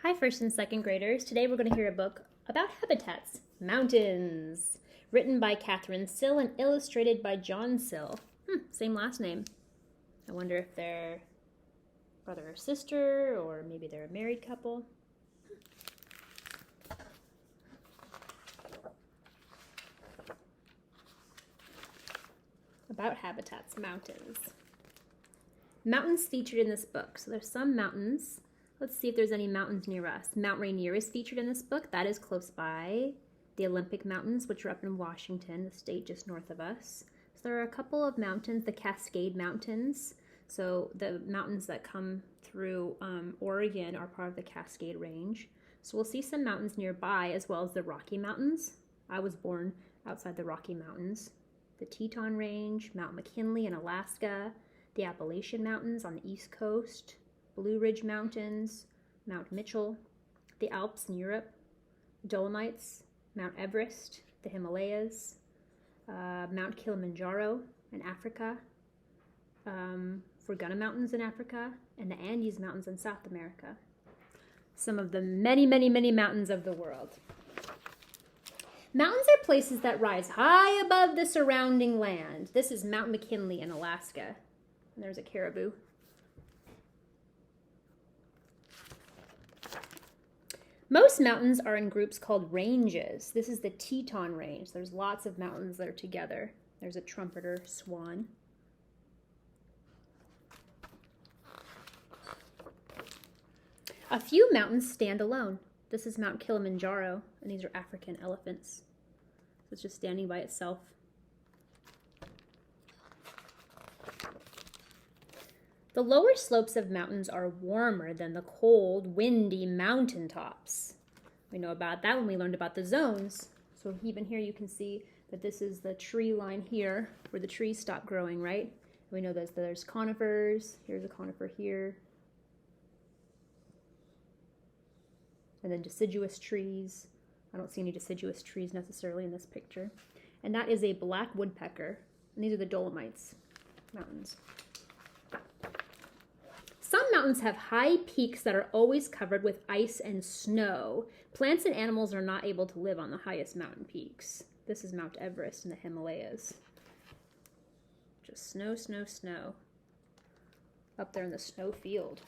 Hi, first and second graders. Today we're going to hear a book about habitats, mountains, written by Catherine Sill and illustrated by John Sill. Same last name. I wonder if they're brother or sister, or maybe they're a married couple. About habitats, mountains. Mountains featured in this book. So there's some mountains. Let's see if there's any mountains near us. Mount Rainier is featured in this book. That is close by. The Olympic Mountains, which are up in Washington, the state just north of us. So there are a couple of mountains, the Cascade Mountains. So the mountains that come through Oregon are part of the Cascade Range. So we'll see some mountains nearby, as well as the Rocky Mountains. I was born outside the Rocky Mountains. The Teton Range, Mount McKinley in Alaska, the Appalachian Mountains on the East Coast, Blue Ridge Mountains, Mount Mitchell, the Alps in Europe, Dolomites, Mount Everest, the Himalayas, Mount Kilimanjaro in Africa, Fergana Mountains in Africa, and the Andes Mountains in South America. Some of the many, many, many mountains of the world. Mountains are places that rise high above the surrounding land. This is Mount McKinley in Alaska. And there's a caribou. Most mountains are in groups called ranges. This is the Teton Range. There's lots of mountains that are together. There's a trumpeter swan. A few mountains stand alone. This is Mount Kilimanjaro, and these are African elephants. So it's just standing by itself. The lower slopes of mountains are warmer than the cold, windy mountaintops. We know about that when we learned about the zones. So even here you can see that this is the tree line here where the trees stop growing, right? We know that there's conifers. Here's a conifer here. And then deciduous trees. I don't see any deciduous trees necessarily in this picture. And that is a black woodpecker. And these are the Dolomites mountains. Some mountains have high peaks that are always covered with ice and snow. Plants and animals are not able to live on the highest mountain peaks. This is Mount Everest in the Himalayas. Just snow, snow, snow. Up there in the snow field.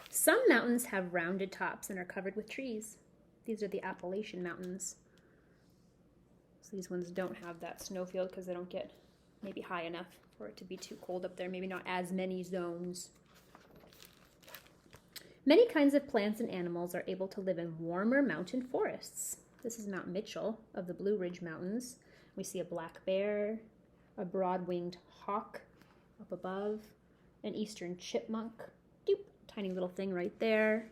Some mountains have rounded tops and are covered with trees. These are the Appalachian Mountains. So these ones don't have that snow field because they don't get maybe high enough for it to be too cold up there. Maybe not as many zones. Many kinds of plants and animals are able to live in warmer mountain forests. This is Mount Mitchell of the Blue Ridge Mountains. We see a black bear, a broad-winged hawk up above, an eastern chipmunk. Tiny little thing right there.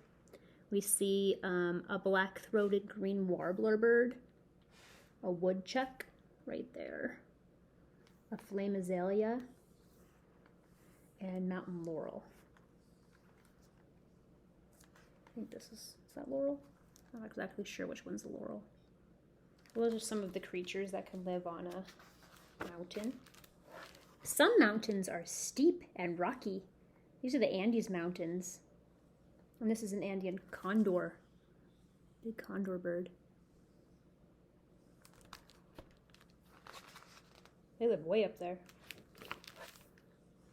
We see a black-throated green warbler bird, a woodchuck right there, a flame azalea, and mountain laurel. I think this is that laurel? I'm not exactly sure which one's the laurel. Well, those are some of the creatures that can live on a mountain. Some mountains are steep and rocky. These are the Andes Mountains. And this is an Andean condor. Big condor bird. They live way up there.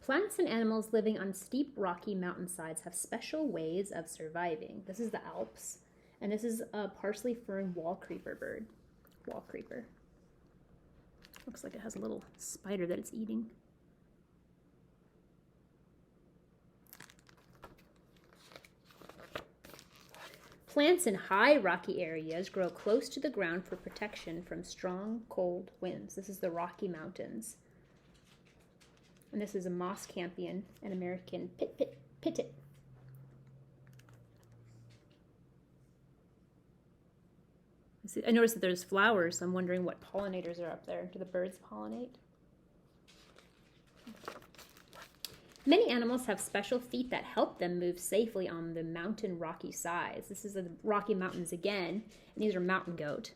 Plants and animals living on steep, rocky mountainsides have special ways of surviving. This is the Alps. And this is a parsley fern wall creeper bird. Wall creeper. Looks like it has a little spider that it's eating. Plants in high rocky areas grow close to the ground for protection from strong, cold winds. This is the Rocky Mountains. And this is a moss campion, an American pittit. I noticed that there's flowers, so I'm wondering what pollinators are up there. Do the birds pollinate? Many animals have special feet that help them move safely on the mountain rocky sides. This is the Rocky Mountains again, and these are mountain goat.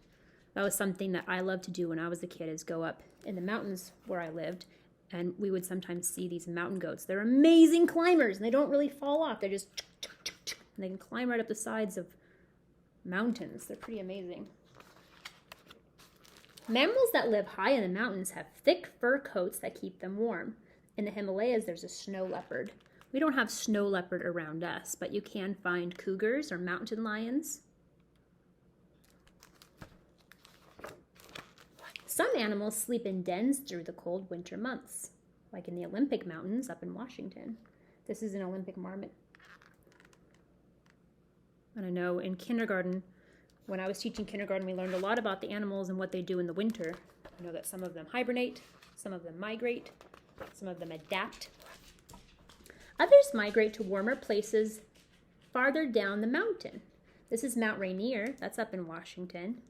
That was something that I loved to do when I was a kid, is go up in the mountains where I lived, and we would sometimes see these mountain goats. They're amazing climbers, and they don't really fall off. They're just And they can climb right up the sides of mountains. They're pretty amazing. Mammals that live high in the mountains have thick fur coats that keep them warm. In the Himalayas, there's a snow leopard. We don't have snow leopard around us, but you can find cougars or mountain lions. Some animals sleep in dens through the cold winter months, like in the Olympic Mountains up in Washington. This is an Olympic marmot. And I know in kindergarten, when I was teaching kindergarten, we learned a lot about the animals and what they do in the winter. I know that some of them hibernate, some of them migrate, some of them adapt. Others migrate to warmer places farther down the mountain. This is Mount Rainier, that's up in Washington,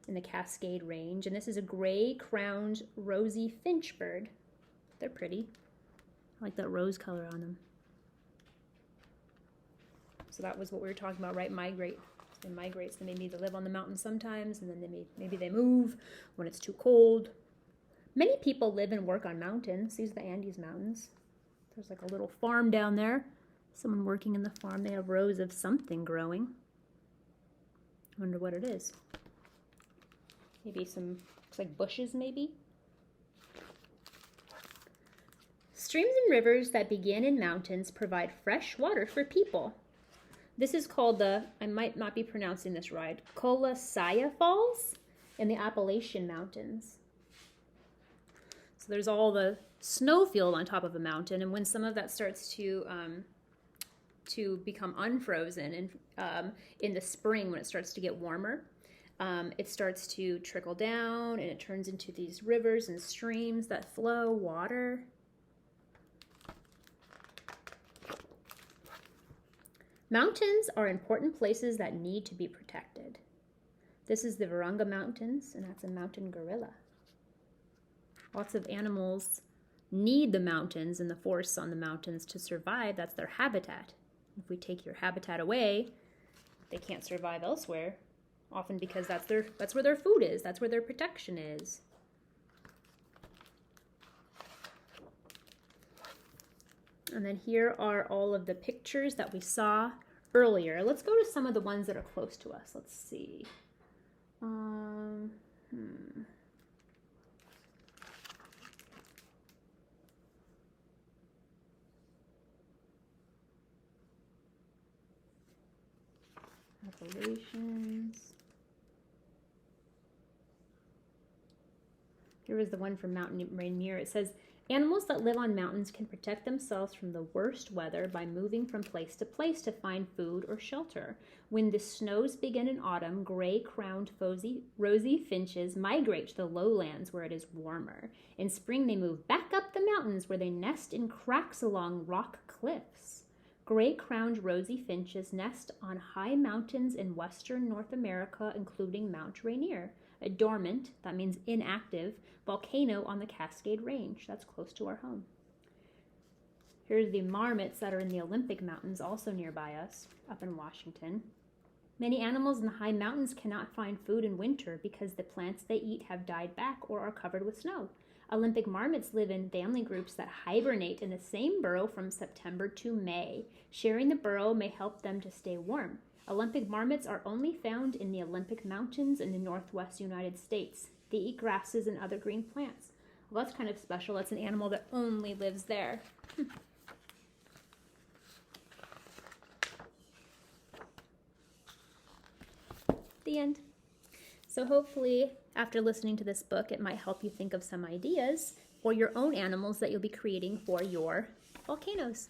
in the Cascade Range. And this is a gray-crowned rosy finch bird. They're pretty. I like that rose color on them. So that was what we were talking about, right? Migrate. They migrate, so they maybe they live on the mountain sometimes, and then maybe they move when it's too cold. Many people live and work on mountains. These are the Andes Mountains. There's like a little farm down there. Someone working in the farm. They have rows of something growing. I wonder what it is. Maybe some, looks like bushes maybe. Streams and rivers that begin in mountains provide fresh water for people. This is called the, I might not be pronouncing this right, Colasaya Falls in the Appalachian Mountains. So there's all the snowfield on top of a mountain, and when some of that starts to become unfrozen, and in the spring when it starts to get warmer, it starts to trickle down, and it turns into these rivers and streams that flow water. Mountains are important places that need to be protected. This is the Virunga Mountains, and that's a mountain gorilla. Lots of animals need the mountains and the forests on the mountains to survive. That's their habitat. If we take your habitat away, they can't survive elsewhere, often because that's where their food is. That's where their protection is. And then here are all of the pictures that we saw earlier. Let's go to some of the ones that are close to us. Let's see. Appalachians. Here is the one from Mount Rainier. It says, animals that live on mountains can protect themselves from the worst weather by moving from place to place to find food or shelter. When the snows begin in autumn, gray-crowned rosy finches migrate to the lowlands where it is warmer. In spring, they move back up the mountains where they nest in cracks along rock cliffs. Gray-crowned rosy finches nest on high mountains in western North America, including Mount Rainier, a dormant, that means inactive, volcano on the Cascade Range. That's close to our home. Here's the marmots that are in the Olympic Mountains, also nearby us, up in Washington. Many animals in the high mountains cannot find food in winter because the plants they eat have died back or are covered with snow. Olympic marmots live in family groups that hibernate in the same burrow from September to May. Sharing the burrow may help them to stay warm. Olympic marmots are only found in the Olympic Mountains in the northwest United States. They eat grasses and other green plants. Well, that's kind of special. That's an animal that only lives there. The end. So hopefully, after listening to this book, it might help you think of some ideas for your own animals that you'll be creating for your volcanoes.